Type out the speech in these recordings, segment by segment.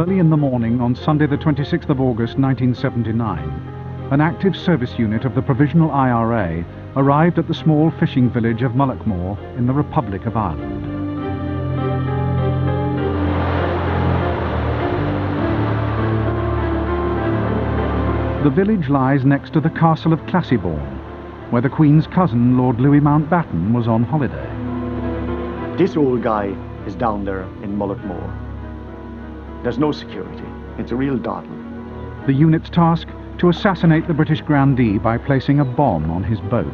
Early in the morning on Sunday the 26th of August 1979, an active service unit of the Provisional IRA arrived at the small fishing village of Mullaghmore in the Republic of Ireland. The village lies next to the castle of Classieborne, where the Queen's cousin, Lord Louis Mountbatten, was on holiday. This old guy is down there in Mullaghmore. There's no security. It's a real dawdle. The unit's task, to assassinate the British grandee by placing a bomb on his boat.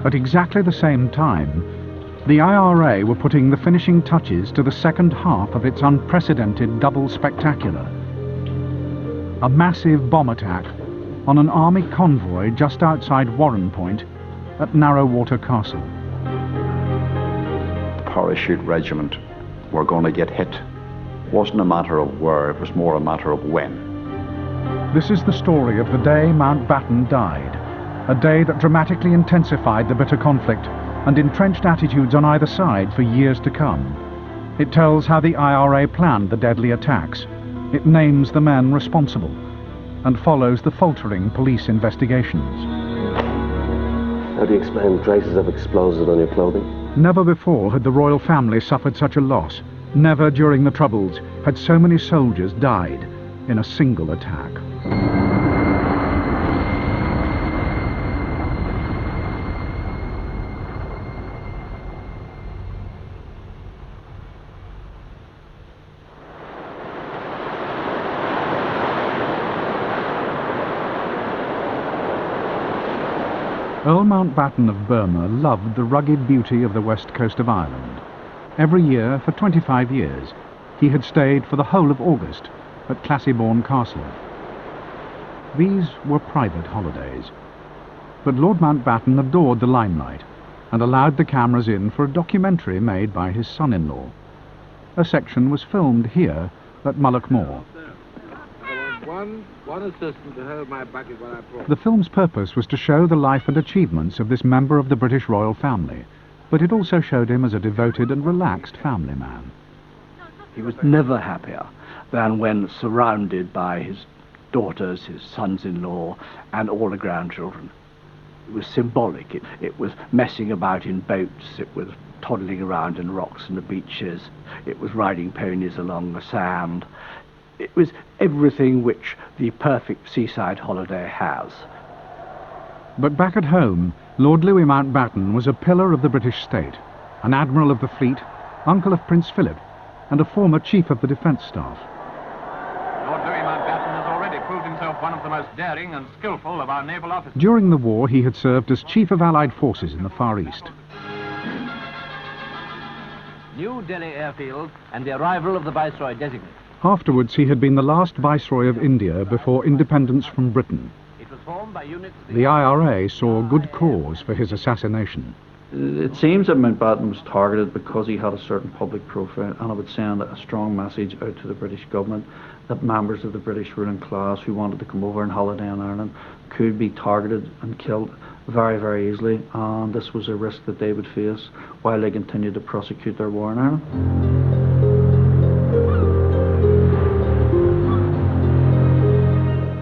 At exactly the same time, the IRA were putting the finishing touches to the second half of its unprecedented double spectacular. A massive bomb attack on an army convoy just outside Warren Point at Narrowwater Castle. The parachute regiment were going to get hit. It wasn't a matter of where, it was more a matter of when. This is the story of the day Mountbatten died, a day that dramatically intensified the bitter conflict and entrenched attitudes on either side for years to come. It tells how the IRA planned the deadly attacks. It names the men responsible and follows the faltering police investigations. How do you explain traces of explosives on your clothing? Never before had the royal family suffered such a loss. Never during the Troubles had so many soldiers died in a single attack. Earl Mountbatten of Burma loved the rugged beauty of the west coast of Ireland. Every year, for 25 years, he had stayed for the whole of August at Classieborne Castle. These were private holidays, but Lord Mountbatten adored the limelight and allowed the cameras in for a documentary made by his son-in-law. A section was filmed here at Mullaghmore. One assistant to hold my bucket while I brought. The film's purpose was to show the life and achievements of this member of the British royal family, but it also showed him as a devoted and relaxed family man. He was never happier than when surrounded by his daughters, his sons-in-law, and all the grandchildren. It was symbolic. It was messing about in boats. It was toddling around in rocks and the beaches. It was riding ponies along the sand. It was everything which the perfect seaside holiday has. But back at home, Lord Louis Mountbatten was a pillar of the British state, an admiral of the fleet, uncle of Prince Philip, and a former chief of the defence staff. Lord Louis Mountbatten has already proved himself one of the most daring and skillful of our naval officers. During the war, he had served as chief of Allied forces in the Far East. New Delhi airfield and the arrival of the Viceroy designate. Afterwards, he had been the last Viceroy of India before independence from Britain. It was formed by units... The IRA saw good cause for his assassination. It seems that Mountbatten was targeted because he had a certain public profile, and it would send a strong message out to the British government that members of the British ruling class who wanted to come over and holiday in Ireland could be targeted and killed very, very easily, and this was a risk that they would face while they continued to prosecute their war in Ireland.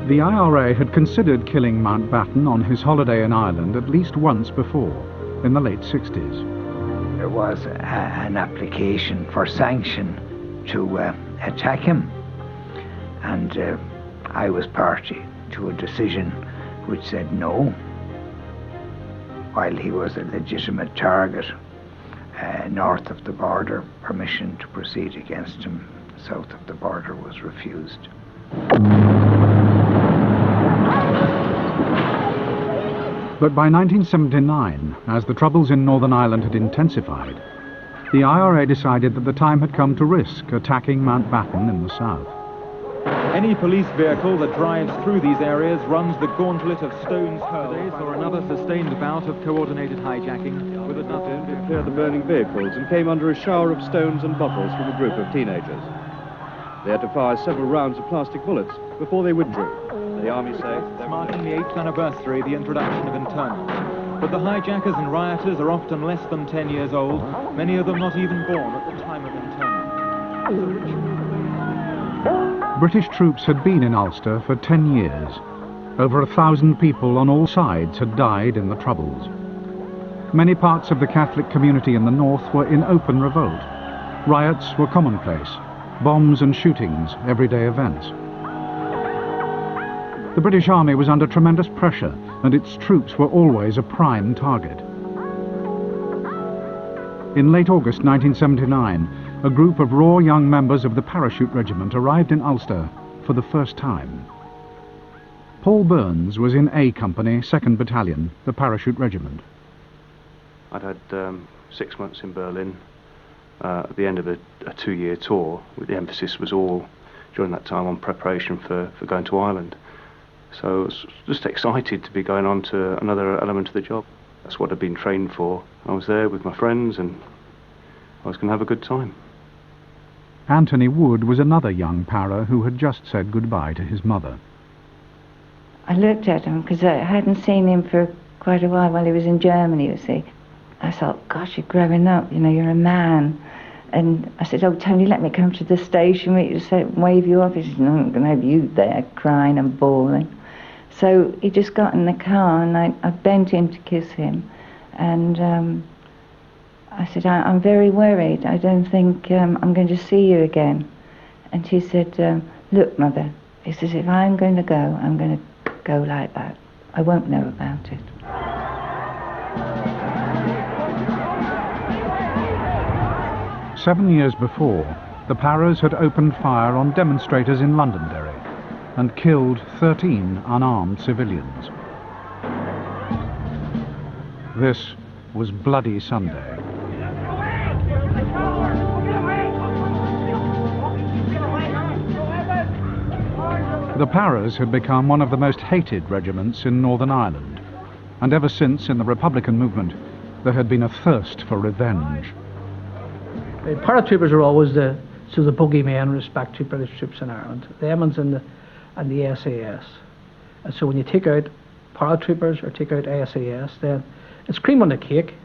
The IRA had considered killing Mountbatten on his holiday in Ireland at least once before, in the late 60s. There was an application for sanction to attack him, and I was party to a decision which said no, while he was a legitimate target north of the border. Permission to proceed against him south of the border was refused. But by 1979, as the troubles in Northern Ireland had intensified, the IRA decided that the time had come to risk attacking Mountbatten in the south. Any police vehicle that drives through these areas runs the gauntlet of stones hurled. Today saw another sustained bout of coordinated hijacking with enough to clear the burning vehicles and came under a shower of stones and bottles from a group of teenagers. They had to fire several rounds of plastic bullets before they withdrew. The army say they're marking the 8th anniversary of the introduction of internment. But the hijackers and rioters are often less than 10 years old, many of them not even born at the time British troops had been in Ulster for 10 years. Over 1,000 people on all sides had died in the Troubles. Many parts of the Catholic community in the north were in open revolt. Riots were commonplace. Bombs and shootings, everyday events. The British Army was under tremendous pressure, and its troops were always a prime target. In late August 1979, a group of raw young members of the Parachute Regiment arrived in Ulster for the first time. Paul Burns was in A Company, 2nd Battalion, the Parachute Regiment. I'd had 6 months in Berlin at the end of a 2-year tour. The emphasis was all during that time on preparation for going to Ireland. So I was just excited to be going on to another element of the job. That's what I'd been trained for. I was there with my friends and I was going to have a good time. Anthony Wood was another young para who had just said goodbye to his mother. I looked at him because I hadn't seen him for quite a while he was in Germany, you see. I thought, gosh, you're growing up, you know, you're a man. And I said, oh, Tony, let me come to the station with you to wave you off. He said, no, I'm going to have you there crying and bawling. So he just got in the car and I bent in to kiss him. And I said, I'm very worried. I don't think I'm going to see you again. And he said, look, Mother, he says, if I'm going to go, I'm going to go like that. I won't know about it. "7 years before, the Paras had opened fire on demonstrators in Londonderry and killed 13 unarmed civilians. This was Bloody Sunday. The Paras had become one of the most hated regiments in Northern Ireland, and ever since, in the Republican movement, there had been a thirst for revenge. Paratroopers are always the boogeyman in respect to British troops in Ireland, the Emmons and the SAS. And so when you take out paratroopers or take out SAS, then it's cream on the cake.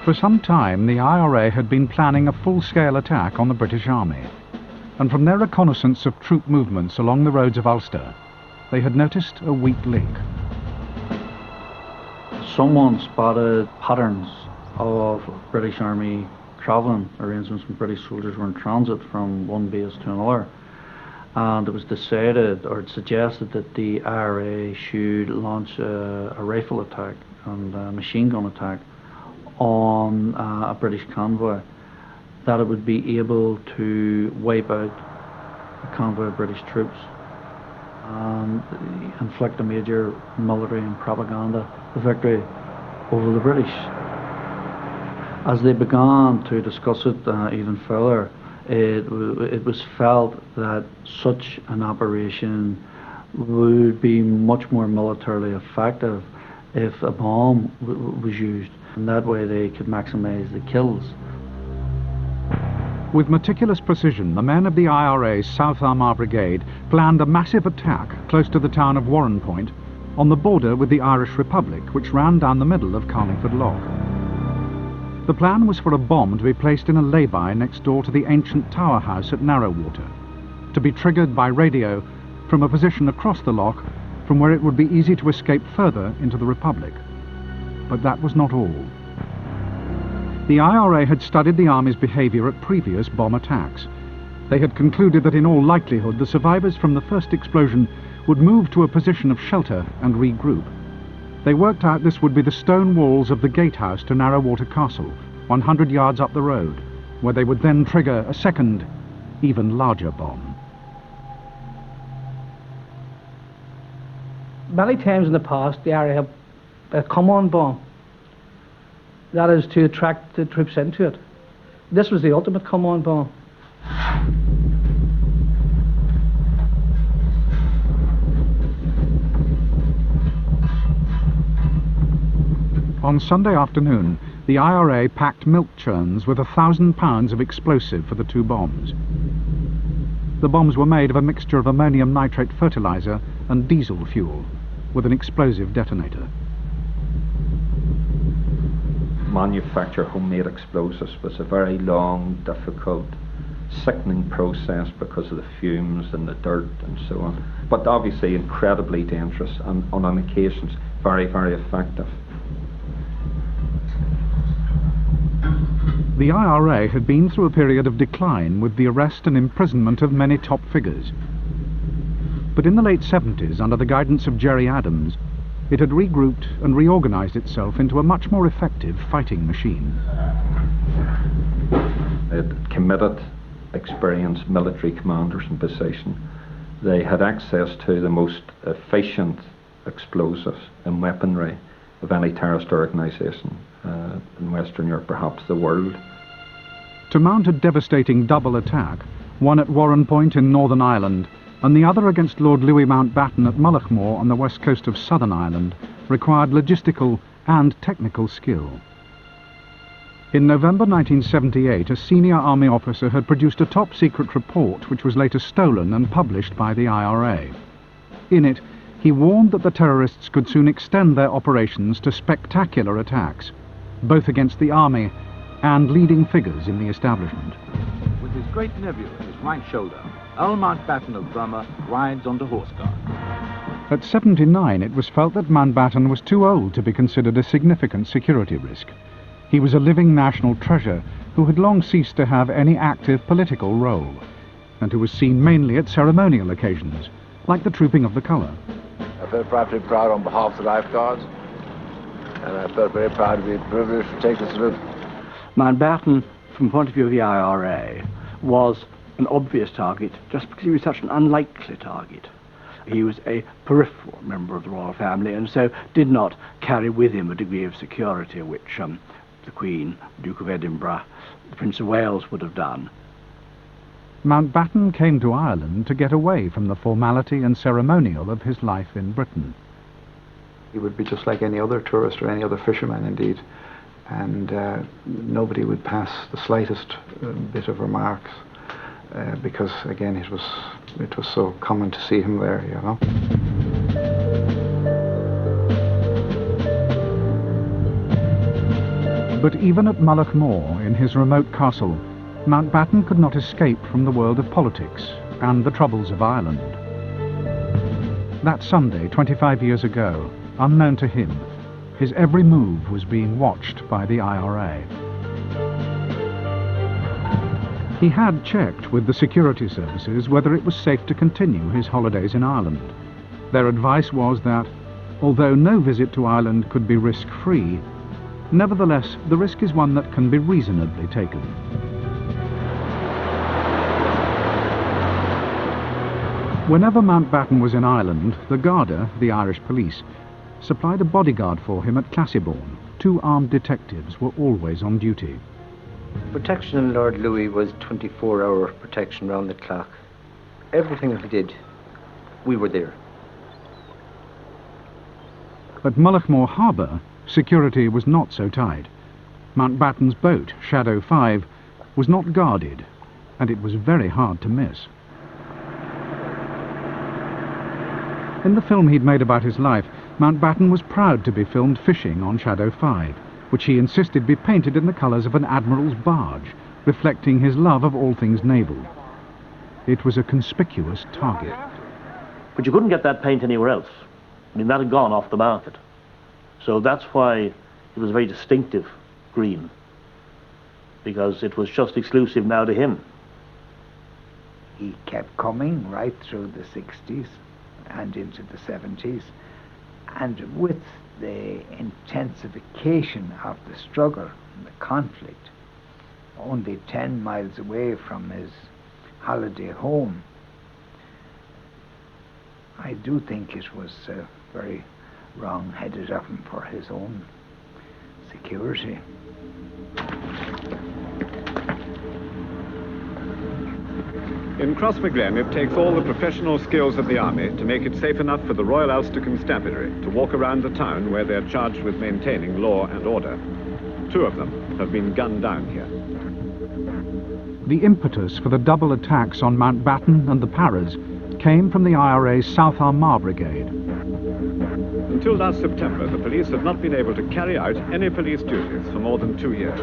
For some time, the IRA had been planning a full-scale attack on the British Army, and from their reconnaissance of troop movements along the roads of Ulster, they had noticed a weak link. Someone spotted patterns of British Army travelling arrangements when British soldiers were in transit from one base to another, and it was decided or suggested that the IRA should launch a rifle attack and a machine gun attack on a British convoy, that it would be able to wipe out a convoy of British troops and inflict a major military and propaganda victory over the British. As they began to discuss it even further, it was felt that such an operation would be much more militarily effective if a bomb was used, and that way they could maximize the kills. With meticulous precision, the men of the IRA's South Armagh Brigade planned a massive attack close to the town of Warren Point, on the border with the Irish Republic, which ran down the middle of Carlingford Lough. The plan was for a bomb to be placed in a lay-by next door to the ancient Tower House at Narrowwater, to be triggered by radio from a position across the loch, from where it would be easy to escape further into the Republic. But that was not all. The IRA had studied the Army's behaviour at previous bomb attacks. They had concluded that in all likelihood the survivors from the first explosion would move to a position of shelter and regroup. They worked out this would be the stone walls of the gatehouse to Narrowwater Castle, 100 yards up the road, where they would then trigger a second, even larger bomb. Many times in the past, the IRA have a come-on bomb. That is to attract the troops into it. This was the ultimate come-on bomb. On Sunday afternoon, the IRA packed milk churns with 1,000 pounds of explosive for the two bombs. The bombs were made of a mixture of ammonium nitrate fertilizer and diesel fuel, with an explosive detonator. manufacture homemade explosives was a very long, difficult, sickening process because of the fumes and the dirt and so on. But obviously incredibly dangerous and on occasions very, very effective. The IRA had been through a period of decline with the arrest and imprisonment of many top figures. But in the late 70s, under the guidance of Gerry Adams, it had regrouped and reorganised itself into a much more effective fighting machine. It committed, experienced military commanders in position. They had access to the most efficient explosives and weaponry of any terrorist organisation in Western Europe, perhaps the world. To mount a devastating double attack, one at Warren Point in Northern Ireland and the other against Lord Louis Mountbatten at Mullaghmore on the west coast of Southern Ireland, required logistical and technical skill. In November 1978, a senior army officer had produced a top-secret report which was later stolen and published by the IRA. In it, he warned that the terrorists could soon extend their operations to spectacular attacks, both against the army and leading figures in the establishment. With his great nephew at his right shoulder, Earl Mountbatten of Burma rides onto horse guard. At 79, it was felt that Mountbatten was too old to be considered a significant security risk. He was a living national treasure who had long ceased to have any active political role, and who was seen mainly at ceremonial occasions, like the trooping of the colour. I felt frightfully proud on behalf of the lifeguards, and I felt very proud to be privileged to take the salute. Mountbatten, from the point of view of the IRA, was an obvious target just because he was such an unlikely target. He was a peripheral member of the royal family and so did not carry with him a degree of security which the Queen, Duke of Edinburgh, the Prince of Wales would have done. Mountbatten came to Ireland to get away from the formality and ceremonial of his life in Britain. He would be just like any other tourist or any other fisherman indeed, and nobody would pass the slightest bit of remarks because again it was so common to see him there, you know. But even at Mullaghmore, in his remote castle, Mountbatten could not escape from the world of politics and the troubles of Ireland. That Sunday, 25 years ago, unknown to him, his every move was being watched by the IRA. He had checked with the security services whether it was safe to continue his holidays in Ireland. Their advice was that, although no visit to Ireland could be risk-free, nevertheless the risk is one that can be reasonably taken. Whenever Mountbatten was in Ireland, the Garda, the Irish police, supplied a bodyguard for him at Classieborne. 2 armed detectives were always on duty. Protection in Lord Louis was 24-hour protection round the clock. Everything that he did, we were there. At Mullaghmore Harbour, security was not so tight. Mountbatten's boat, Shadow 5, was not guarded, and it was very hard to miss. In the film he'd made about his life, Mountbatten was proud to be filmed fishing on Shadow 5, which he insisted be painted in the colours of an admiral's barge, reflecting his love of all things naval. It was a conspicuous target. But you couldn't get that paint anywhere else. I mean, that had gone off the market. So that's why it was a very distinctive green, because it was just exclusive now to him. He kept coming right through the 60s and into the 70s, and with the intensification of the struggle and the conflict, only 10 miles away from his holiday home, I do think it was very wrong-headed of him for his own security. In Crossmaglen, it takes all the professional skills of the army to make it safe enough for the Royal Ulster Constabulary to walk around the town where they're charged with maintaining law and order. 2 of them have been gunned down here. The impetus for the double attacks on Mountbatten and the Paras came from the IRA's South Armagh Brigade. Until last September, the police had not been able to carry out any police duties for more than 2 years.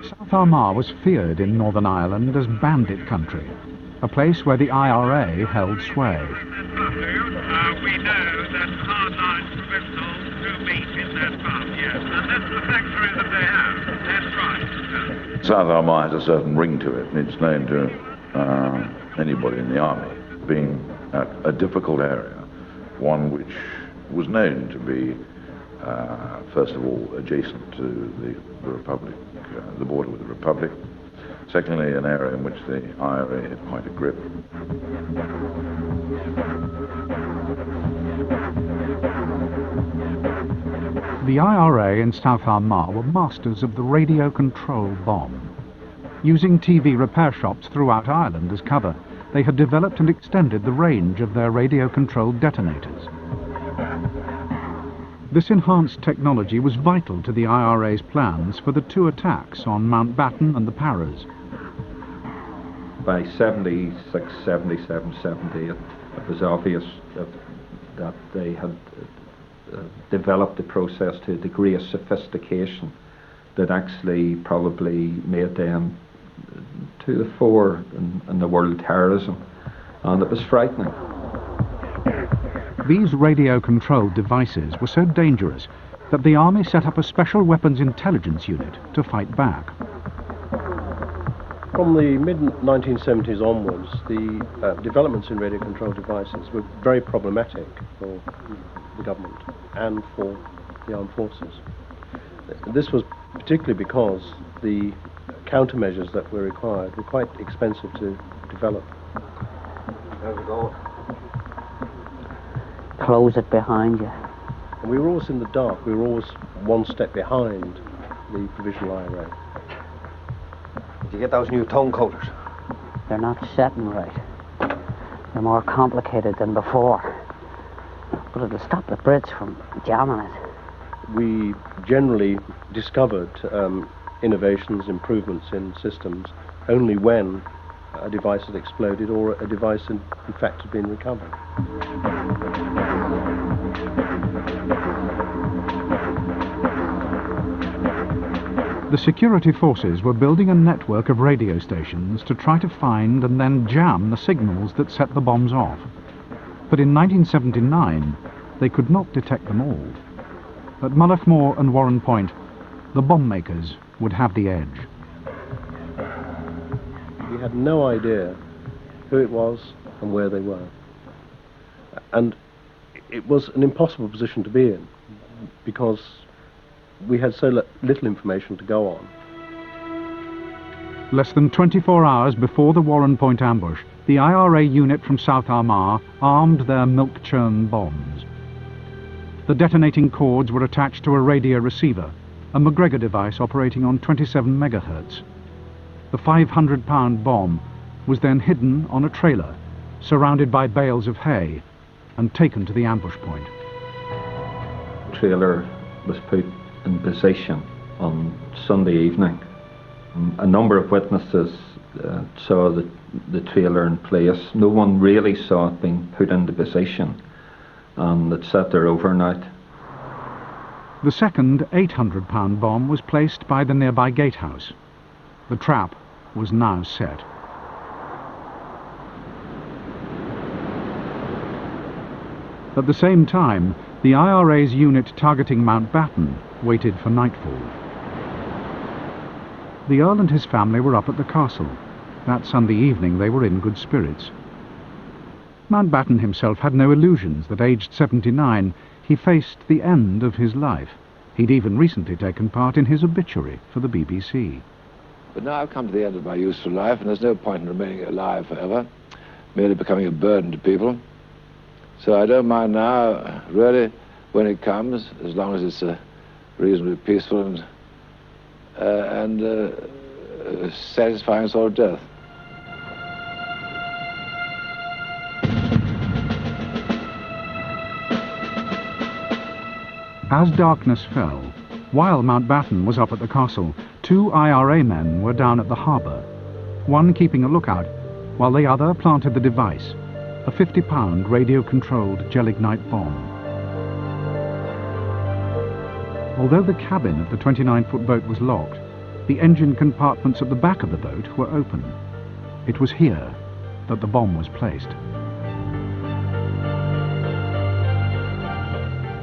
South Armagh was feared in Northern Ireland as bandit country, a place where the IRA held sway. We know that hardline criminals do meet in that pub, yes, and that's the factory that they have. That's right. South Armagh has a certain ring to it, and it's known to anybody in the army, being a difficult area, one which was known to be, first of all, adjacent to the Republic, the border with the Republic. Secondly, an area in which the IRA had quite a grip. The IRA in South Armagh were masters of the radio control bomb. Using TV repair shops throughout Ireland as cover, they had developed and extended the range of their radio-controlled detonators. This enhanced technology was vital to the IRA's plans for the 2 attacks on Mountbatten and the Paras. By 76, 77, 78, it was obvious that they had developed the process to a degree of sophistication that actually probably made them to the fore in the world terrorism, and it was frightening. These radio-controlled devices were so dangerous that the army set up a special weapons intelligence unit to fight back. From the mid-1970s onwards, the developments in radio-controlled devices were very problematic for the government and for the armed forces. This was particularly because the countermeasures that were required were quite expensive to develop. How's it going? Close it behind you. And we were always in the dark. We were always one step behind the provisional IRA. Did you get those new tone coders? They're not setting right. They're more complicated than before. But it'll stop the Brits from jamming it. We generally discovered innovations, improvements in systems only when a device had exploded or a device in fact had been recovered. The security forces were building a network of radio stations to try to find and then jam the signals that set the bombs off. But in 1979, they could not detect them all. At Mullaghmore and Warren Point, the bomb makers would have the edge. We had no idea who it was and where they were. And it was an impossible position to be in because we had so little information to go on. Less than 24 hours before the Warren Point ambush, the IRA unit from South Armagh armed their milk-churn bombs. The detonating cords were attached to a radio receiver, a McGregor device operating on 27 megahertz. The 500-pound bomb was then hidden on a trailer, surrounded by bales of hay, and taken to the ambush point. The trailer was put in position on Sunday evening. A number of witnesses saw the trailer in place. No one really saw it being put into position, and it sat there overnight. The second 800-pound bomb was placed by the nearby gatehouse. The trap was now set. At the same time, the IRA's unit targeting Mountbatten waited for nightfall. The Earl and his family were up at the castle. That Sunday evening they were in good spirits. Mountbatten himself had no illusions that, aged 79, he faced the end of his life. He'd even recently taken part in his obituary for the BBC. But now I've come to the end of my useful life, and there's no point in remaining alive forever, merely becoming a burden to people. So I don't mind now, really, when it comes, as long as it's reasonably peaceful and satisfying sort of death. As darkness fell, while Mountbatten was up at the castle, 2 IRA men were down at the harbour, one keeping a lookout, while the other planted the device. a 50-pound radio-controlled gelignite bomb. Although the cabin of the 29-foot boat was locked, the engine compartments at the back of the boat were open. It was here that the bomb was placed.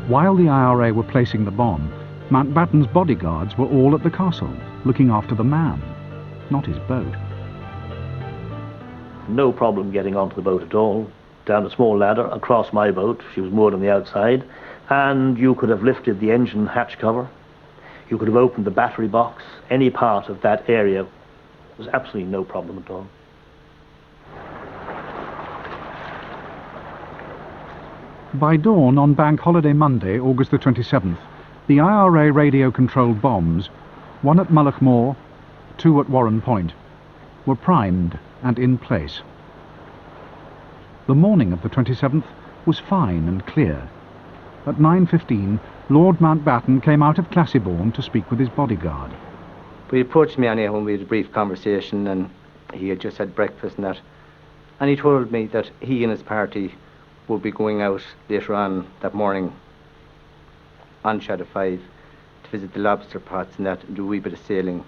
While the IRA were placing the bomb, Mountbatten's bodyguards were all at the castle, looking after the man, not his boat. No problem getting onto the boat at all. Down a small ladder across my boat, she was moored on the outside, and you could have lifted the engine hatch cover. You could have opened the battery box. Any part of that area was absolutely no problem at all. By dawn on Bank Holiday Monday, August the 27th, the IRA radio-controlled bombs, one at Mullaghmore, two at Warren Point, were primed and in place. The morning of the 27th was fine and clear. At 9:15, Lord Mountbatten came out of Classybourne to speak with his bodyguard. He approached me anyhow, we had a brief conversation, and he had just had breakfast and that. And he told me that he and his party would be going out later on that morning on Shadow 5 to visit the lobster pots and that, and do a wee bit of sailing.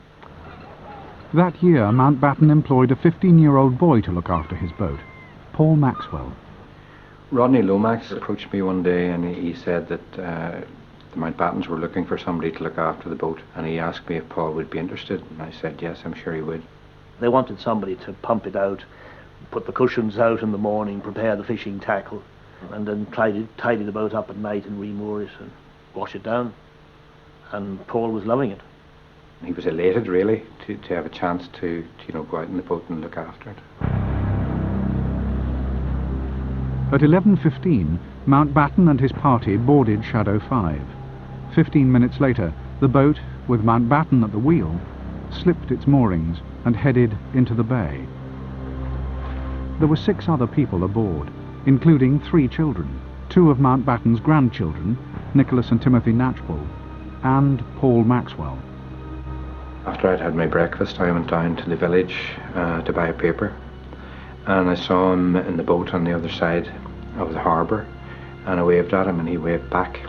That year, Mountbatten employed a 15-year-old boy to look after his boat, Paul Maxwell. Rodney Lomax approached me one day and he said that the Mountbattens were looking for somebody to look after the boat, and he asked me if Paul would be interested, and I said yes, I'm sure he would. They wanted somebody to pump it out, put the cushions out in the morning, prepare the fishing tackle, and then tidy the boat up at night and remoor it and wash it down. And Paul was loving it. He was elated, really, to have a chance to go out in the boat and look after it. At 11:15, Mountbatten and his party boarded Shadow 5. 15 minutes later, the boat, with Mountbatten at the wheel, slipped its moorings and headed into the bay. There were 6 other people aboard, including 3 children, 2 of Mountbatten's grandchildren, Nicholas and Timothy Knatchbull, and Paul Maxwell. After I'd had my breakfast, I went down to the village to buy a paper, and I saw him in the boat on the other side of the harbour, and I waved at him and he waved back.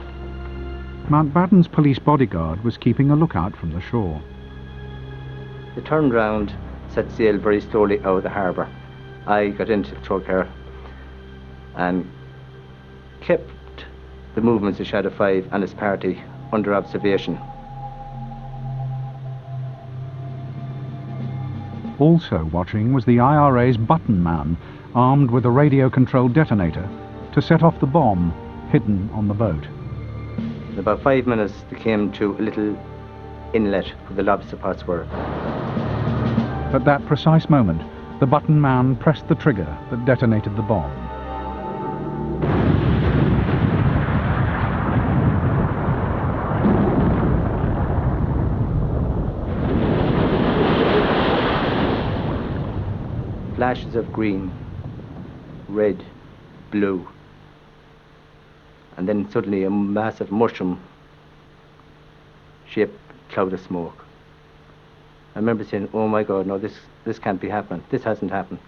Mountbatten's police bodyguard was keeping a lookout from the shore. They turned round, set sail very slowly out of the harbour. I got into the trucker and kept the movements of Shadow 5 and his party under observation. Also watching was the IRA's button man, armed with a radio-controlled detonator, to set off the bomb hidden on the boat. In about 5 minutes, they came to a little inlet where the lobster pots were. At that precise moment, the button man pressed the trigger that detonated the bomb. Flashes of green, red, blue, and then suddenly a massive mushroom-shaped cloud of smoke. I remember saying, oh my God, no, this can't be happening. This hasn't happened.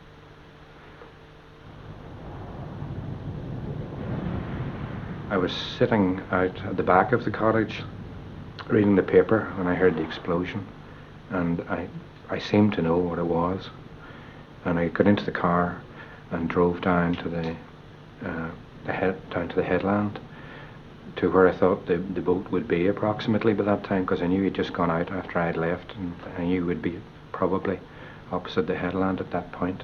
I was sitting out at the back of the cottage reading the paper when I heard the explosion, and I seemed to know what it was. And I got into the car and drove down to the headland, to where I thought the boat would be approximately by that time, because I knew he'd just gone out after I had left, and I knew he would be probably opposite the headland at that point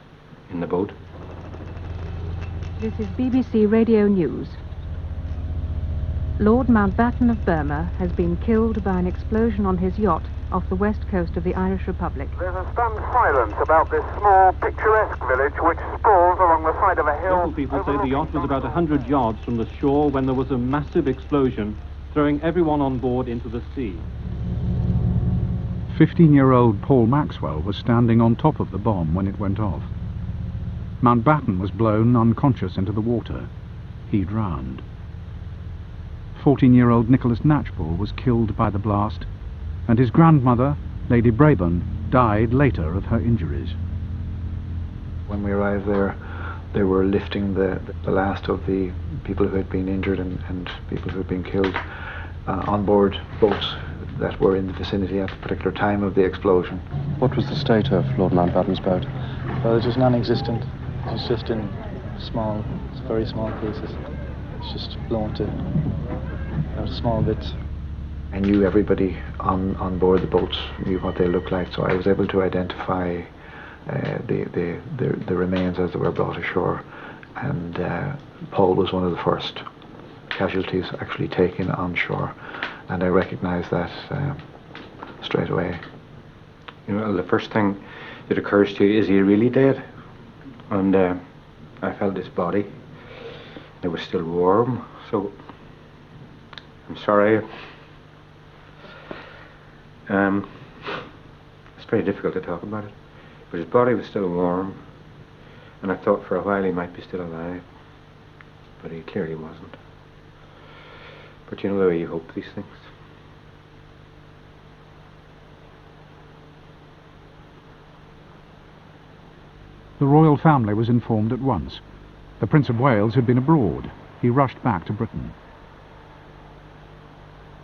in the boat. This is BBC Radio News. Lord Mountbatten of Burma has been killed by an explosion on his yacht off the west coast of the Irish Republic. There's a stunned silence about this small, picturesque village which sprawls along the side of a hill. Local people say the yacht was about 100 yards from the shore when there was a massive explosion, throwing everyone on board into the sea. 15-year-old Paul Maxwell was standing on top of the bomb when it went off. Mountbatten was blown unconscious into the water. He drowned. 14-year-old Nicholas Knatchbull was killed by the blast, and his grandmother, Lady Brabourne, died later of her injuries. When we arrived there, They were lifting the last of the people who had been injured and people who had been killed on board boats that were in the vicinity at the particular time of the explosion. What was the state of Lord Mountbatten's boat? Well, it was non-existent. It was just in very small pieces. It's just blown to small bits. I knew everybody on board the boats, knew what they looked like, so I was able to identify the remains as they were brought ashore, and Paul was one of the first casualties actually taken on shore, and I recognised that straight away. You know, the first thing that occurs to you is he really dead? And I felt his body. It was still warm, so I'm sorry. It's very difficult to talk about it. But his body was still warm, and I thought for a while he might be still alive, but he clearly wasn't. But you know the way you hope these things. The royal family was informed at once. The Prince of Wales had been abroad. He rushed back to Britain.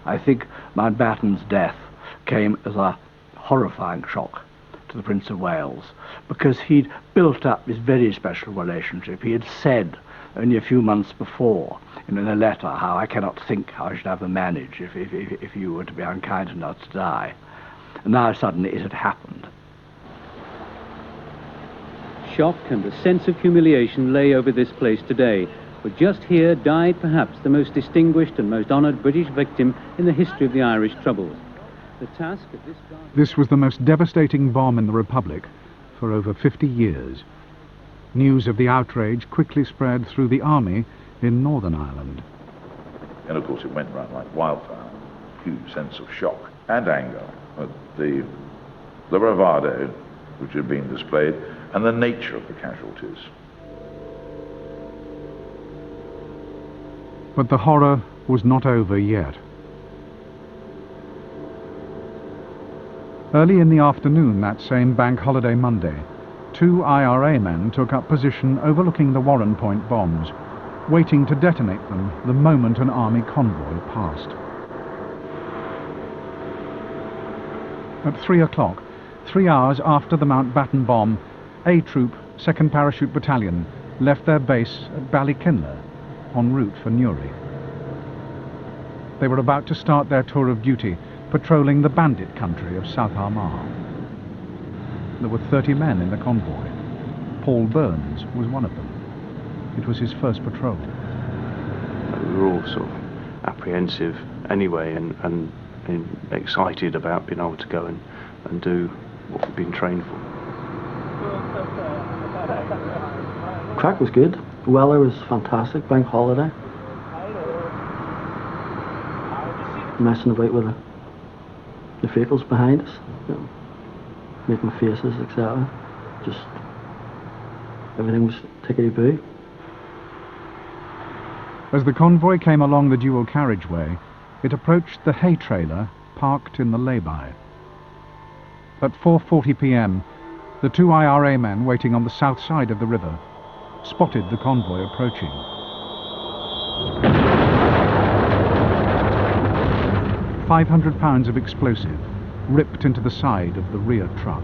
I think Mountbatten's death came as a horrifying shock to the Prince of Wales, because he'd built up this very special relationship. He had said only a few months before in a letter how I cannot think how I should ever manage if you were to be unkind enough to die. And now suddenly it had happened. Shock and a sense of humiliation lay over this place today, for just here died perhaps the most distinguished and most honoured British victim in the history of the Irish Troubles. The task of this... This was the most devastating bomb in the Republic for over 50 years. News of the outrage quickly spread through the army in Northern Ireland. And of course it went round like wildfire. Huge sense of shock and anger at the bravado which had been displayed and the nature of the casualties. But the horror was not over yet. Early in the afternoon that same Bank Holiday Monday, 2 IRA men took up position overlooking the Warren Point bombs, waiting to detonate them the moment an army convoy passed. At 3 o'clock, 3 hours after the Mountbatten bomb, A Troop, 2nd Parachute Battalion, left their base at Ballykinler, en route for Newry. They were about to start their tour of duty, patrolling the bandit country of South Armagh. There were 30 men in the convoy. Paul Burns was one of them. It was his first patrol. We were all sort of apprehensive anyway, and excited about being able to go and do what we've been trained for. Crack was good. The weather was fantastic. Bank holiday. Messing about with the vehicles behind us, you know, making faces, etc. Just everything was tickety-boo. As the convoy came along the dual carriageway, it approached the hay trailer parked in the lay-by. At 4:40 p.m, the 2 IRA men waiting on the south side of the river spotted the convoy approaching. £500 of explosive ripped into the side of the rear truck.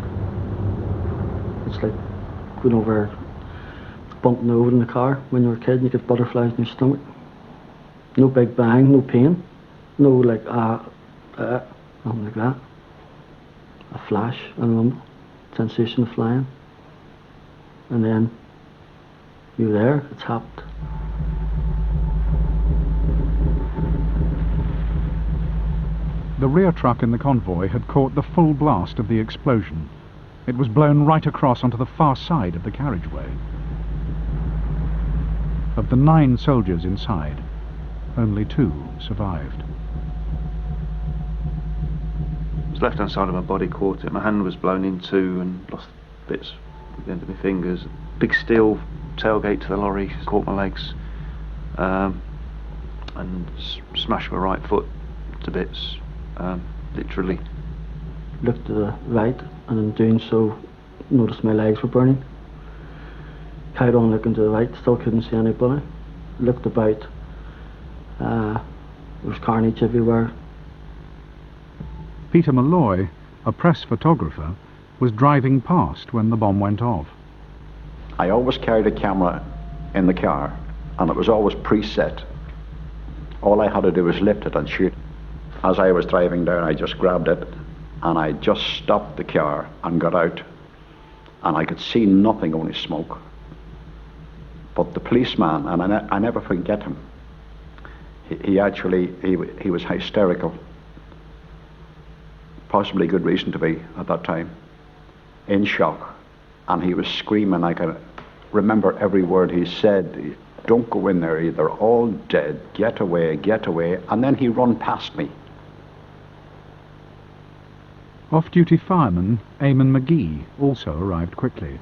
It's like going over, bumping over in the car when you were a kid and you get butterflies in your stomach. No big bang, no pain, no like nothing like that. A flash, a rumble, sensation of flying, and then you're there, it's happened. The rear truck in the convoy had caught the full blast of the explosion. It was blown right across onto the far side of the carriageway. Of the 9 soldiers inside, only 2 survived. The left-hand side of my body caught it. My hand was blown in 2 and lost bits at the end of my fingers. Big steel tailgate to the lorry caught my legs and smashed my right foot to bits, literally. Looked to the right, and in doing so noticed my legs were burning. carried on looking to the right, still couldn't see anybody. Looked about, there was carnage everywhere. Peter Malloy, a press photographer, was driving past when the bomb went off. I always carried a camera in the car, and it was always preset. All I had to do was lift it and shoot. As I was driving down, I just grabbed it, and I just stopped the car and got out, and I could see nothing, only smoke. But the policeman, and I never forget him, he was hysterical. Possibly good reason to be at that time, in shock, and he was screaming. I can remember every word he said. Don't go in there, they're all dead, get away, and then he run past me. Off-duty fireman Eamon McGee also arrived quickly.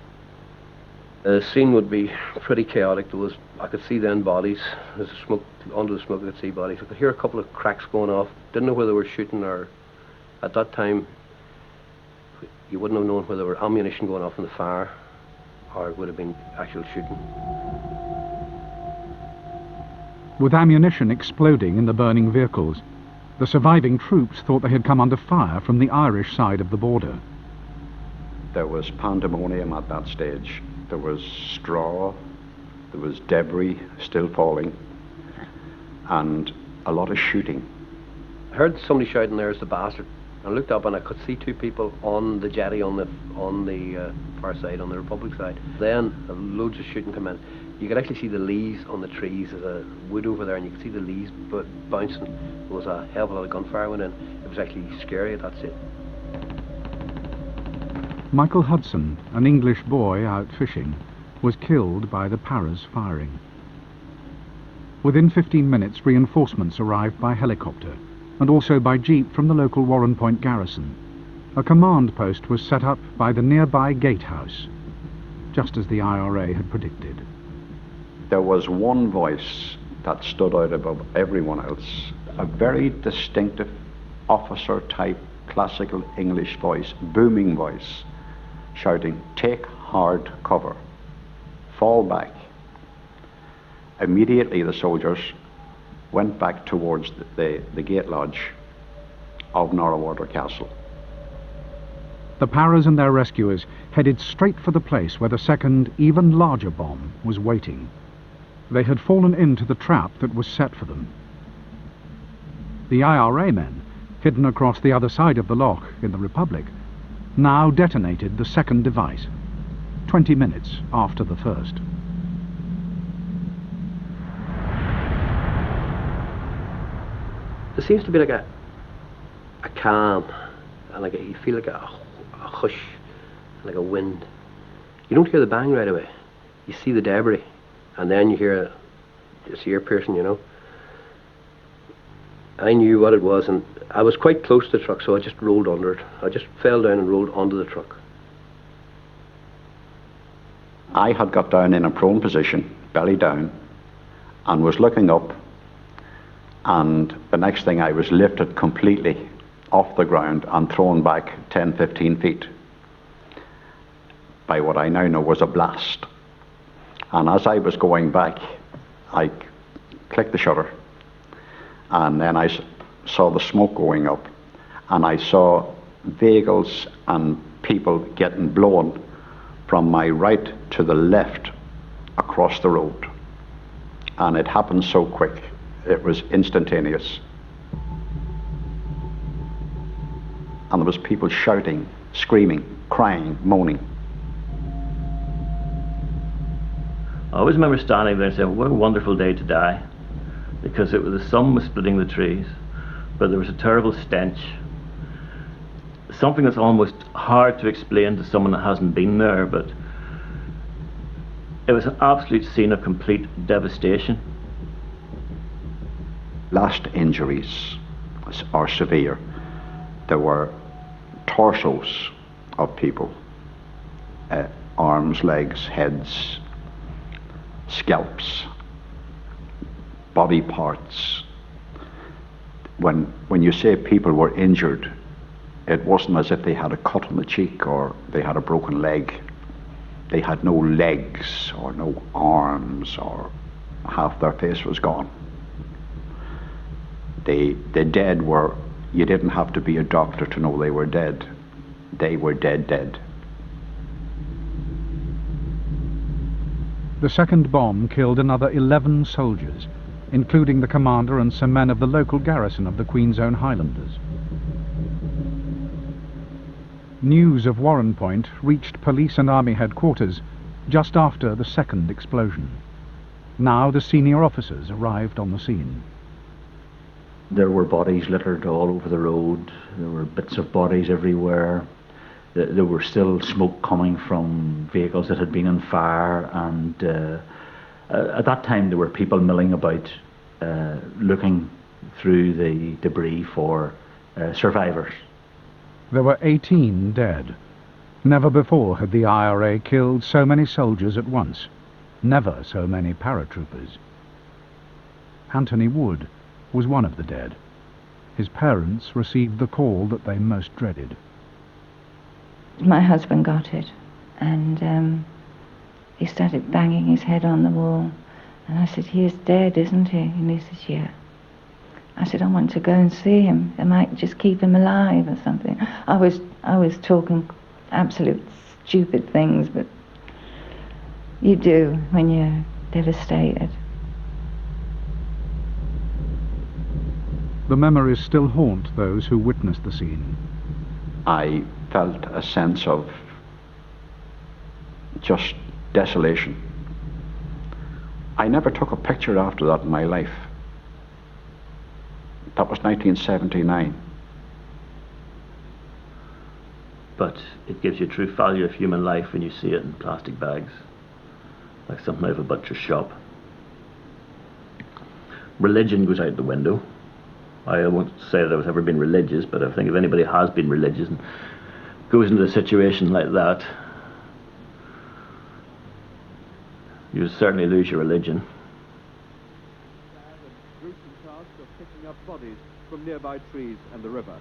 The scene would be pretty chaotic. I could see then bodies. There's smoke, under the smoke I could see bodies. I could hear a couple of cracks going off. Didn't know whether they were shooting, or at that time you wouldn't have known whether there were ammunition going off in the fire or it would have been actual shooting. With ammunition exploding in the burning vehicles, the surviving troops thought they had come under fire from the Irish side of the border. There was pandemonium at that stage. There was straw, there was debris still falling, and a lot of shooting. I heard somebody shouting, "There's the bastard." I looked up and I could see two people on the jetty on the far side, on the Republic side. Then loads of shooting come in. You could actually see the leaves on the trees. There's a wood over there, and you could see the leaves bouncing. There was a hell of a lot of gunfire went in. It was actually scary at that stage. Michael Hudson, an English boy out fishing, was killed by the Paras firing. Within 15 minutes, reinforcements arrived by helicopter, and also by jeep from the local Warren Point garrison. A command post was set up by the nearby gatehouse, just as the IRA had predicted. There was one voice that stood out above everyone else, a very distinctive officer-type classical English voice, booming voice, shouting, "Take hard cover, fall back." Immediately the soldiers went back towards the gate lodge of Norrawater Castle. The Paras and their rescuers headed straight for the place where the second, even larger bomb was waiting. They had fallen into the trap that was set for them. The IRA men, hidden across the other side of the loch in the Republic, now detonated the second device, 20 minutes after the first. There seems to be like a calm, and you feel like a hush, like a wind. You don't hear the bang right away. You see the debris, and then you hear it's ear piercing, you know. I knew what it was, and I was quite close to the truck, so I just rolled under it. I just fell down and rolled onto the truck. I had got down in a prone position, belly down, and was looking up, and the next thing I was lifted completely off the ground and thrown back 10-15 feet by what I now know was a blast. And as I was going back, I clicked the shutter, and then I saw the smoke going up, and I saw vehicles and people getting blown from my right to the left across the road. And it happened so quick, it was instantaneous. And there was people shouting, screaming, crying, moaning. I always remember standing there and saying, what a wonderful day to die, because the sun was splitting the trees, but there was a terrible stench, something that's almost hard to explain to someone that hasn't been there, but it was an absolute scene of complete devastation. Last injuries are severe. There were torsos of people, arms, legs, heads, scalps, body parts. When you say people were injured, it wasn't as if they had a cut on the cheek or they had a broken leg. They had no legs or no arms, or half their face was gone. The dead were, you didn't have to be a doctor to know they were dead. They were dead. The second bomb killed another 11 soldiers, including the commander and some men of the local garrison of the Queen's Own Highlanders. News of Warren Point reached police and army headquarters just after the second explosion. Now the senior officers arrived on the scene. There were bodies littered all over the road. There were bits of bodies everywhere. There were still smoke coming from vehicles that had been on fire, and at that time there were people milling about looking through the debris for survivors. There were 18 dead. Never before had the IRA killed so many soldiers at once. Never so many paratroopers. Anthony Wood was one of the dead. His parents received the call that they most dreaded. My husband got it, and he started banging his head on the wall. And I said, "He is dead, isn't he?" And he says, "Yeah." I said, "I want to go and see him. They might just keep him alive or something." I was talking absolute stupid things, but you do when you're devastated. The memories still haunt those who witnessed the scene. I felt a sense of just desolation. I never took a picture after that in my life. That was 1979. But it gives you true value of human life when you see it in plastic bags, like something out of a butcher's shop. Religion goes out the window. I won't say that I've ever been religious, but I think if anybody has been religious and goes into a situation like that, you certainly lose your religion. Picking up bodies from nearby trees and the river.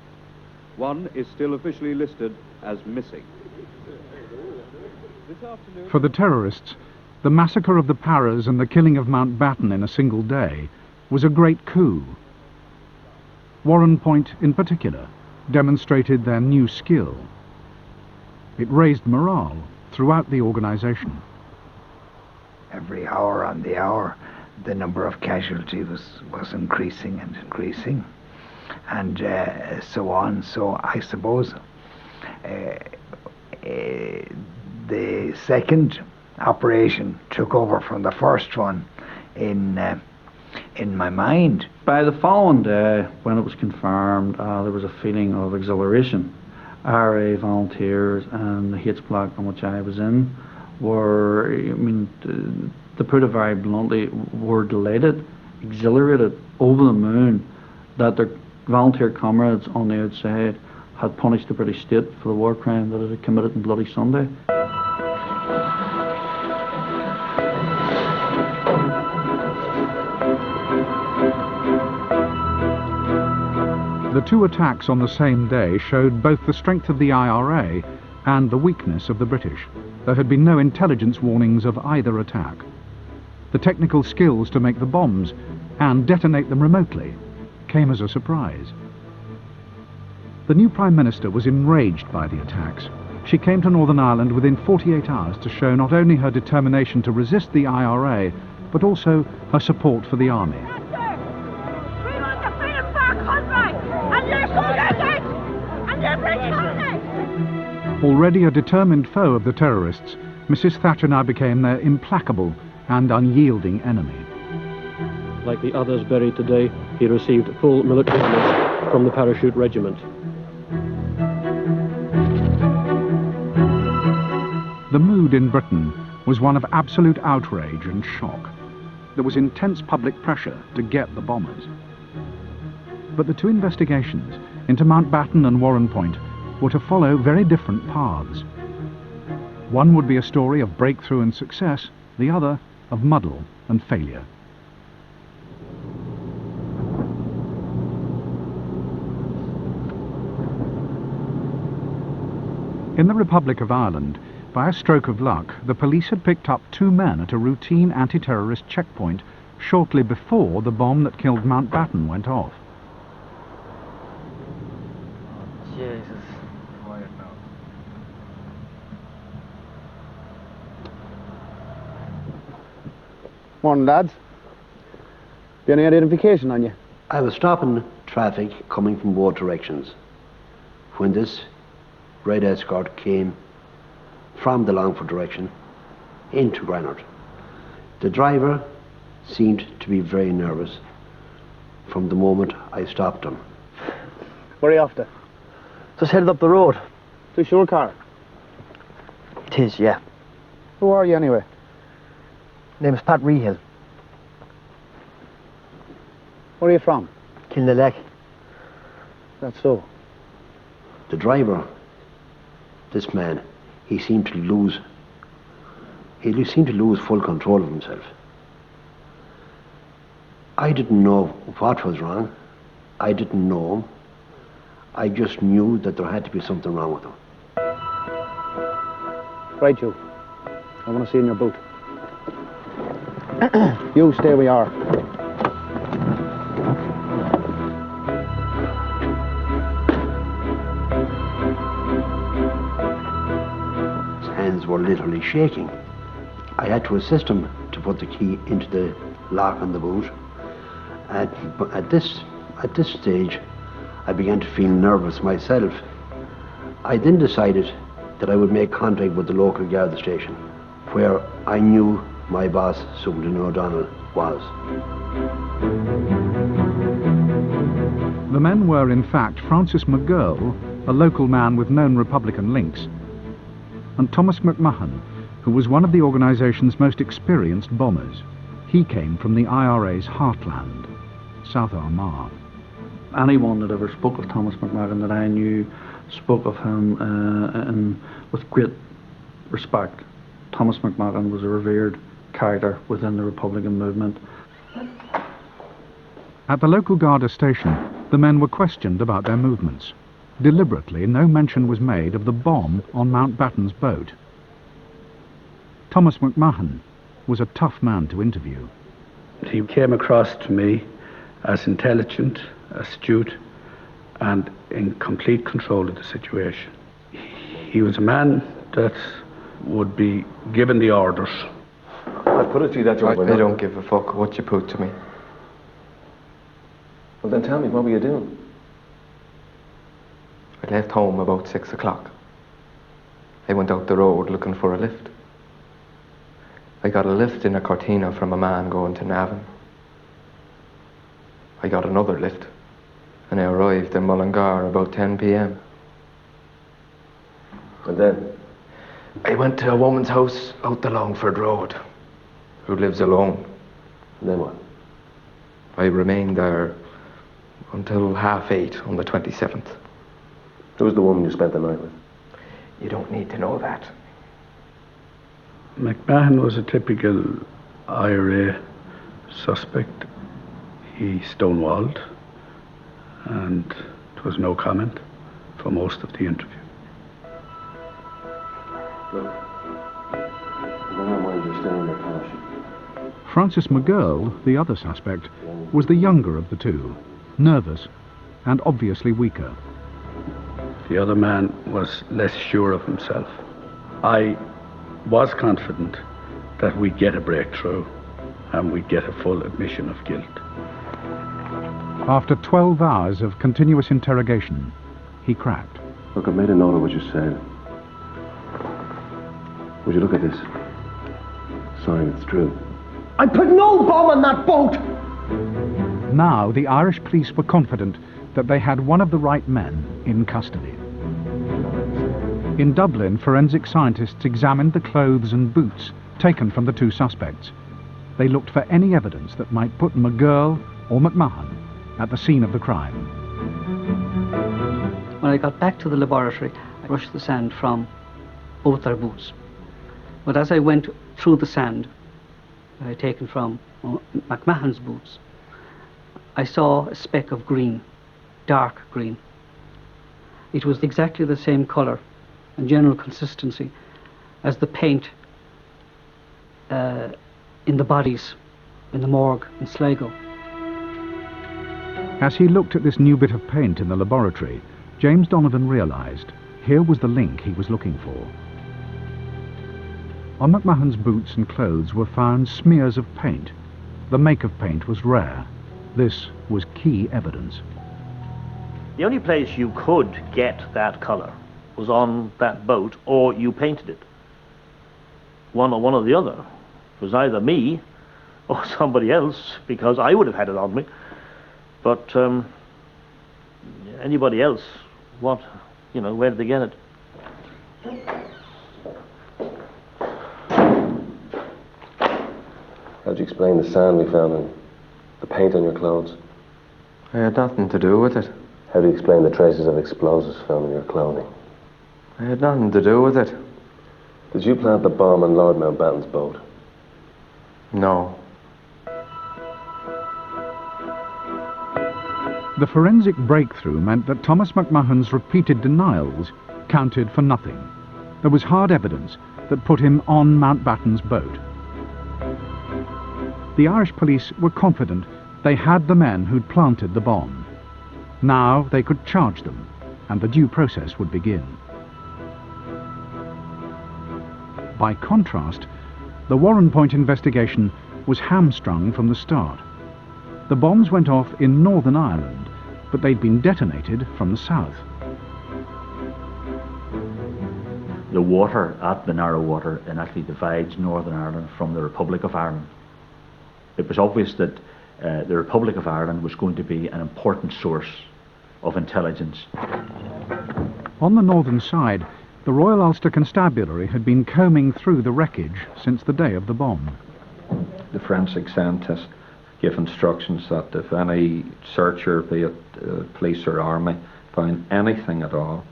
One is still officially listed as missing. This afternoon... For the terrorists, the massacre of the Paras and the killing of Mountbatten in a single day was a great coup. Warren Point, in particular, demonstrated their new skill. It raised morale throughout the organization. Every hour on the hour, the number of casualties was increasing and increasing, and so on. So I suppose the second operation took over from the first one in my mind. By the following day, when it was confirmed, there was a feeling of exhilaration. RA volunteers and the H block on which I was in were, to put it very bluntly, were delighted, exhilarated, over the moon that their volunteer comrades on the outside had punished the British state for the war crime that it had committed on Bloody Sunday. The two attacks on the same day showed both the strength of the IRA and the weakness of the British. There had been no intelligence warnings of either attack. The technical skills to make the bombs and detonate them remotely came as a surprise. The new Prime Minister was enraged by the attacks. She came to Northern Ireland within 48 hours to show not only her determination to resist the IRA, but also her support for the army. Already a determined foe of the terrorists, Mrs. Thatcher now became their implacable and unyielding enemy. Like the others buried today, he received full military honours from the Parachute Regiment. The mood in Britain was one of absolute outrage and shock. There was intense public pressure to get the bombers. But the two investigations into Mountbatten and Warren Point were to follow very different paths. One would be a story of breakthrough and success, the other of muddle and failure. In the Republic of Ireland, By a stroke of luck, the police had picked up 2 men at a routine anti-terrorist checkpoint shortly before the bomb that killed Mountbatten went off. Jesus. Quiet now. Morning, lads. Got any identification on you? I was stopping traffic coming from both directions when this red escort came from the Longford direction into Granard. The driver seemed to be very nervous from the moment I stopped him. Where are you off to? Just headed up the road. To your car? It is, yeah. Who are you anyway? Name's Pat Rehill. Where are you from? Kilnilek. That's so. The driver, this man, he seemed to lose full control of himself. I didn't know what was wrong. I didn't know him. I just knew that there had to be something wrong with him. Right, you. I want to see in your boot. You stay where you are. His hands were literally shaking. I had to assist him to put the key into the lock on the boot. At this stage, I began to feel nervous myself. I then decided that I would make contact with the local guard station, where I knew my boss, Superintendent O'Donnell, was. The men were, in fact, Francis McGurl, a local man with known Republican links, and Thomas McMahon, who was one of the organisation's most experienced bombers. He came from the IRA's heartland, South Armagh. Anyone that ever spoke of Thomas McMahon that I knew spoke of him with great respect. Thomas McMahon was a revered character within the Republican movement. At the local Garda station, the men were questioned about their movements. Deliberately, no mention was made of the bomb on Mountbatten's boat. Thomas McMahon was a tough man to interview. He came across to me as intelligent, astute, and in complete control of the situation. He was a man that would be given the orders. I put it to you that way. I don't give a fuck what you put to me. Well then tell me, what were you doing? I left home about 6 o'clock. I went out the road looking for a lift. I got a lift in a Cortina from a man going to Navan. I got another lift, and I arrived in Mullingar about 10 p.m. And then? I went to a woman's house out the Longford Road, who lives alone. And then what? I remained there until 8:30 on the 27th. Who was the woman you spent the night with? You don't need to know that. McMahon was a typical IRA suspect. He stonewalled, and there was no comment for most of the interview. Look, I don't mind you staying there, Cash. Francis McGurl, the other suspect, was the younger of the two, nervous and obviously weaker. The other man was less sure of himself. I was confident that we'd get a breakthrough and we'd get a full admission of guilt. After 12 hours of continuous interrogation, he cracked. Look, I made a note of what you said. Would you look at this? Sign it's true. I put no bomb on that boat! Now the Irish police were confident that they had one of the right men in custody. In Dublin, forensic scientists examined the clothes and boots taken from the two suspects. They looked for any evidence that might put McGurl or McMahon at the scene of the crime. When I got back to the laboratory, I brushed the sand from both their boots. But as I went through the sand that I had taken from McMahon's boots, I saw a speck of green, dark green. It was exactly the same colour and general consistency as the paint in the bodies in the morgue in Sligo. As he looked at this new bit of paint in the laboratory, James Donovan realised here was the link he was looking for. On McMahon's boots and clothes were found smears of paint. The make of paint was rare. This was key evidence. The only place you could get that colour was on that boat, or you painted it. One or the other. It was either me or somebody else, because I would have had it on me. But anybody else, what, where did they get it? How'd you explain the sand we found and the paint on your clothes? I had nothing to do with it. How do you explain the traces of explosives found in your clothing? I had nothing to do with it. Did you plant the bomb on Lord Mountbatten's boat? No. The forensic breakthrough meant that Thomas McMahon's repeated denials counted for nothing. There was hard evidence that put him on Mountbatten's boat. The Irish police were confident they had the men who'd planted the bomb. Now they could charge them, and the due process would begin. By contrast, the Warren Point investigation was hamstrung from the start. The bombs went off in Northern Ireland, but they'd been detonated from the south. The water at the Narrow Water actually divides Northern Ireland from the Republic of Ireland. It was obvious that the Republic of Ireland was going to be an important source of intelligence. On the northern side, the Royal Ulster Constabulary had been combing through the wreckage since the day of the bomb. The forensic scientists gave instructions that if any searcher, be it police or army, found anything at all,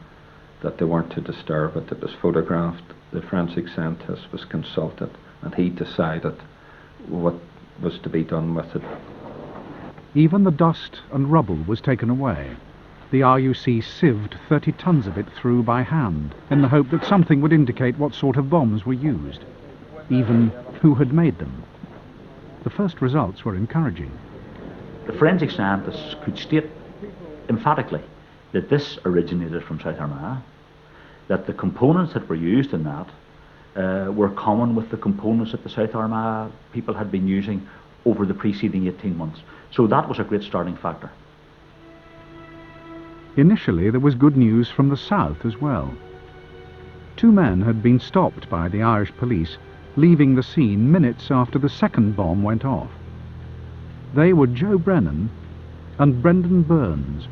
that they weren't to disturb it. It was photographed, the forensic scientist was consulted, and he decided what was to be done with it. Even the dust and rubble was taken away. The RUC sieved 30 tons of it through by hand, in the hope that something would indicate what sort of bombs were used, even who had made them. The first results were encouraging. The forensic scientists could state emphatically that this originated from South Armagh, that the components that were used in that were common with the components that the South Armagh people had been using over the preceding 18 months. So that was a great starting factor. Initially, there was good news from the south as well. 2 men had been stopped by the Irish police, leaving the scene minutes after the second bomb went off. They were Joe Brennan and Brendan Burns,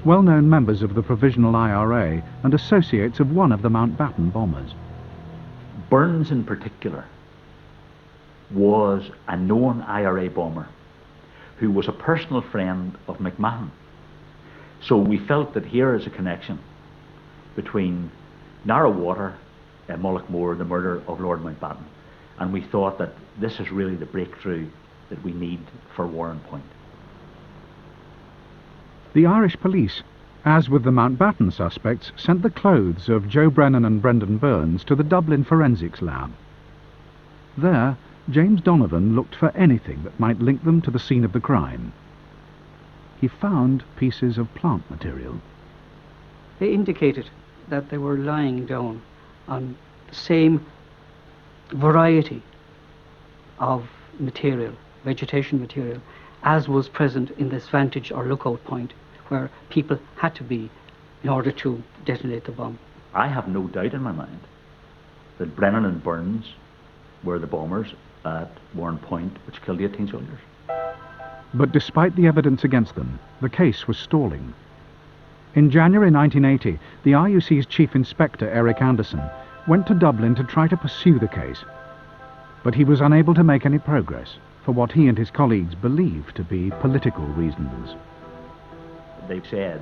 well-known members of the Provisional IRA and associates of one of the Mountbatten bombers. Burns in particular was a known IRA bomber who was a personal friend of McMahon. So we felt that here is a connection between Narrow Water and Mullaghmore, the murder of Lord Mountbatten, and we thought that this is really the breakthrough that we need for Warren Point. The Irish police, as with the Mountbatten suspects, sent the clothes of Joe Brennan and Brendan Burns to the Dublin Forensics Lab. There, James Donovan looked for anything that might link them to the scene of the crime. He found pieces of plant material. They indicated that they were lying down on the same variety of material, vegetation material, as was present in this vantage or lookout point where people had to be in order to detonate the bomb. I have no doubt in my mind that Brennan and Burns were the bombers at Warren Point which killed the 18 soldiers. But despite the evidence against them, the case was stalling. In January 1980, the RUC's Chief Inspector, Eric Anderson, went to Dublin to try to pursue the case. But he was unable to make any progress for what he and his colleagues believed to be political reasons. They said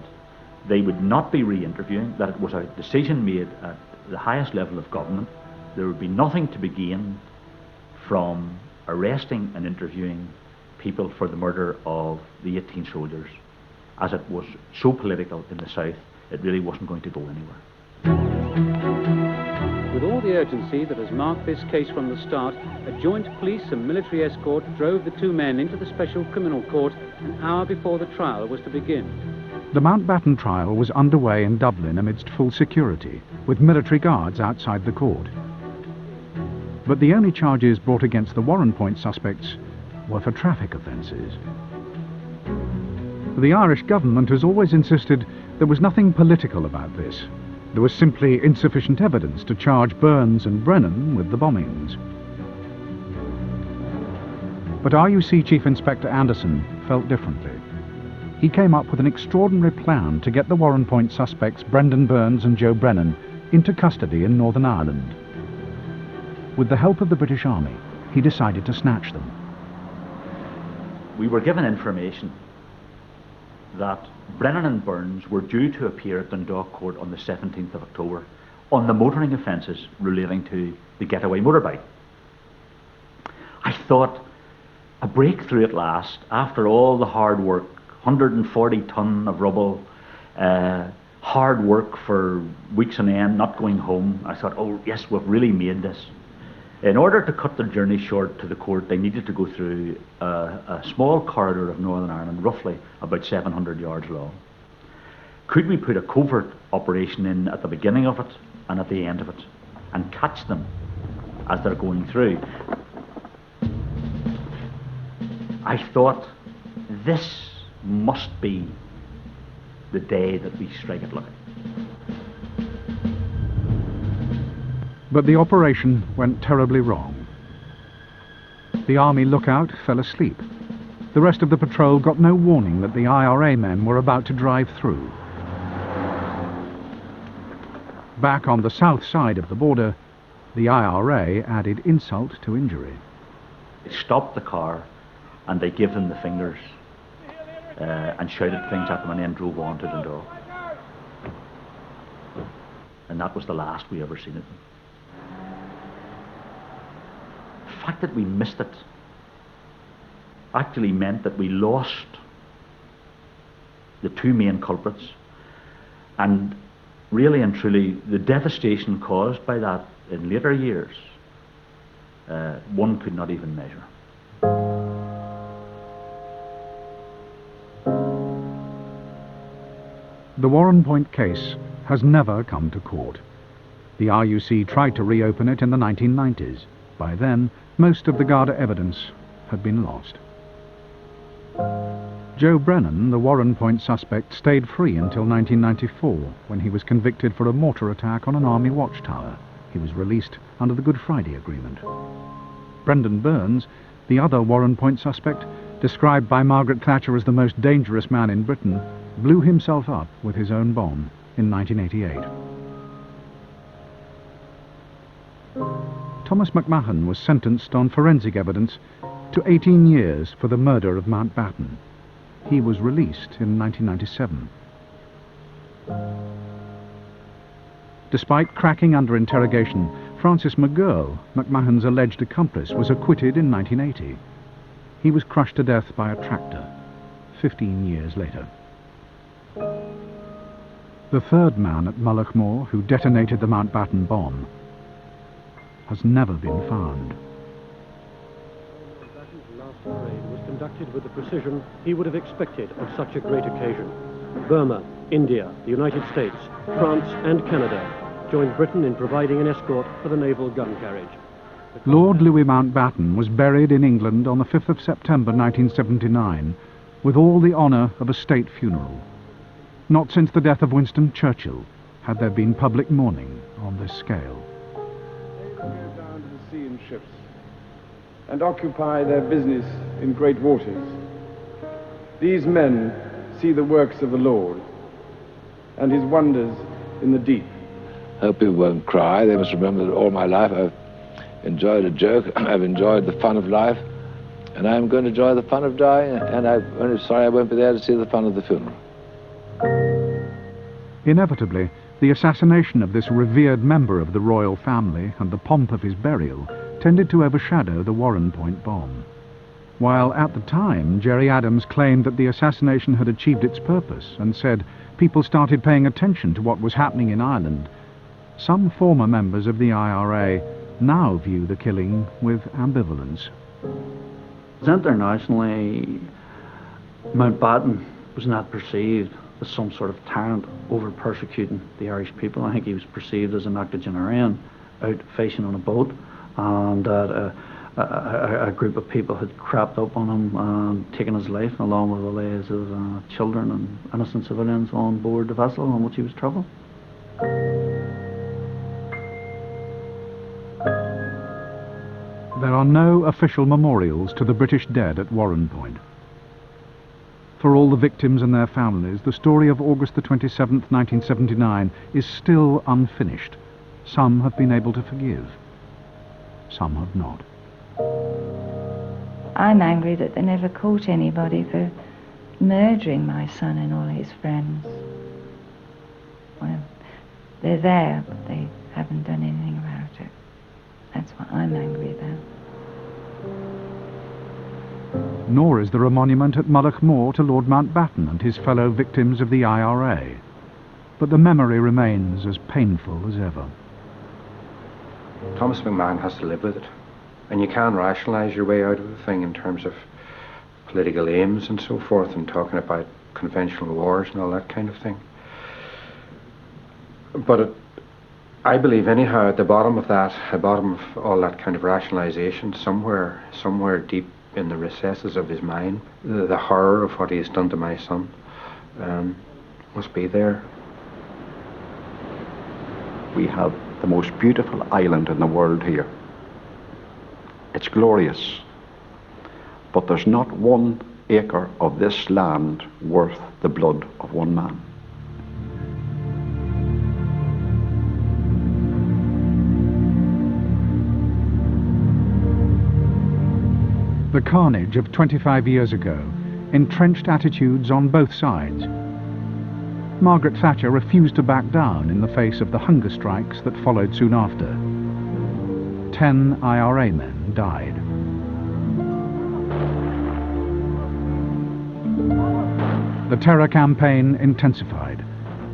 they would not be re-interviewing, that it was a decision made at the highest level of government. There would be nothing to be gained from arresting and interviewing people for the murder of the 18 soldiers. As it was so political in the south, it really wasn't going to go anywhere. With all the urgency that has marked this case from the start, a joint police and military escort drove the two men into the Special Criminal Court an hour before the trial was to begin. The Mountbatten trial was underway in Dublin amidst full security, with military guards outside the court. But the only charges brought against the Warrenpoint suspects were for traffic offences. The Irish government has always insisted there was nothing political about this. There was simply insufficient evidence to charge Burns and Brennan with the bombings. But RUC Chief Inspector Anderson felt differently. He came up with an extraordinary plan to get the Warrenpoint suspects Brendan Burns and Joe Brennan into custody in Northern Ireland. With the help of the British Army, he decided to snatch them. We were given information that Brennan and Burns were due to appear at Dundalk Court on the 17th of October on the motoring offences relating to the getaway motorbike. I thought, a breakthrough at last, after all the hard work, 140 tonne of rubble, hard work for weeks on end, not going home. I thought, oh yes, we've really made this. In order to cut their journey short to the court, they needed to go through a small corridor of Northern Ireland, roughly about 700 yards long. Could we put a covert operation in at the beginning of it and at the end of it, and catch them as they're going through? I thought, this must be the day that we strike it lucky. But the operation went terribly wrong. The army lookout fell asleep. The rest of the patrol got no warning that the IRA men were about to drive through. Back on the south side of the border, the IRA added insult to injury. They stopped the car and they gave them the fingers and shouted things at them, and then drove on to Dundalk. And that was the last we ever seen of them. The fact that we missed it actually meant that we lost the two main culprits, and really and truly the devastation caused by that in later years, one could not even measure. The Warrenpoint case has never come to court. The RUC tried to reopen it in the 1990s. By then, most of the Garda evidence had been lost. Joe Brennan, the Warrenpoint suspect, stayed free until 1994, when he was convicted for a mortar attack on an army watchtower. He was released under the Good Friday Agreement. Brendan Burns, the other Warrenpoint suspect, described by Margaret Thatcher as the most dangerous man in Britain, blew himself up with his own bomb in 1988. Thomas McMahon was sentenced on forensic evidence to 18 years for the murder of Mountbatten. He was released in 1997. Despite cracking under interrogation, Francis McGurl, McMahon's alleged accomplice, was acquitted in 1980. He was crushed to death by a tractor 15 years later. The third man at Mullaghmore who detonated the Mountbatten bomb has never been found. Mountbatten's last parade was conducted with the precision he would have expected on such a great occasion. Burma, India, the United States, France and Canada joined Britain in providing an escort for the naval gun carriage. Lord Louis Mountbatten was buried in England on the 5th of September 1979 with all the honour of a state funeral. Not since the death of Winston Churchill had there been public mourning on this scale. They go down to the sea in ships and occupy their business in great waters. These men see the works of the Lord and his wonders in the deep. I hope people won't cry. They must remember that all my life I've enjoyed a joke, I've enjoyed the fun of life, and I'm going to enjoy the fun of dying, and I'm only sorry I won't be there to see the fun of the funeral. Inevitably, the assassination of this revered member of the royal family and the pomp of his burial tended to overshadow the Warrenpoint bomb. While at the time Gerry Adams claimed that the assassination had achieved its purpose and said people started paying attention to what was happening in Ireland, Some former members of the IRA now view the killing with ambivalence. Internationally, Mountbatten was not perceived as some sort of tyrant over persecuting the Irish people. I think he was perceived as an octogenarian out fishing on a boat, and that a group of people had crept up on him and taken his life, along with the lives of children and innocent civilians on board the vessel on which he was travelling. There are no official memorials to the British dead at Warren Point. For all the victims and their families, the story of August the 27th, 1979 is still unfinished. Some have been able to forgive, some have not. I'm angry that they never caught anybody for murdering my son and all his friends. Well, they're there, but they haven't done anything about it. That's what I'm angry about. Nor is there a monument at Mullach Moor to Lord Mountbatten and his fellow victims of the IRA. But the memory remains as painful as ever. Thomas McMahon has to live with it. And you can rationalise your way out of the thing in terms of political aims and so forth, and talking about conventional wars and all that kind of thing. But I believe anyhow at the bottom of that, at the bottom of all that kind of rationalisation, somewhere deep in the recesses of his mind, the horror of what he has done to my son must be there. We have the most beautiful island in the world here. It's glorious, but there's not 1 acre of this land worth the blood of one man. The carnage of 25 years ago entrenched attitudes on both sides. Margaret Thatcher refused to back down in the face of the hunger strikes that followed soon after. 10 IRA men died. The terror campaign intensified,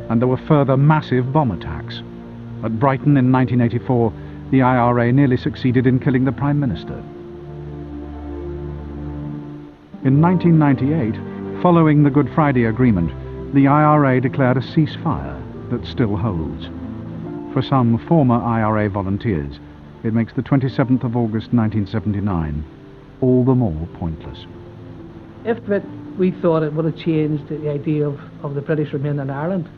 and there were further massive bomb attacks. At Brighton in 1984, the IRA nearly succeeded in killing the Prime Minister. In 1998, following the Good Friday Agreement, the IRA declared a ceasefire that still holds. For some former IRA volunteers, it makes the 27th of August 1979 all the more pointless. If we thought it would have changed the idea of the British remaining in Ireland,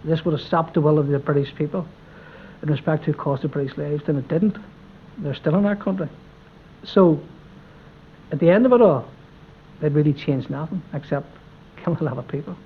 this would have stopped the will of the British people in respect to the cost of British lives, then it didn't. They're still in our country. So, at the end of it all, it really changed nothing except killing a lot of people.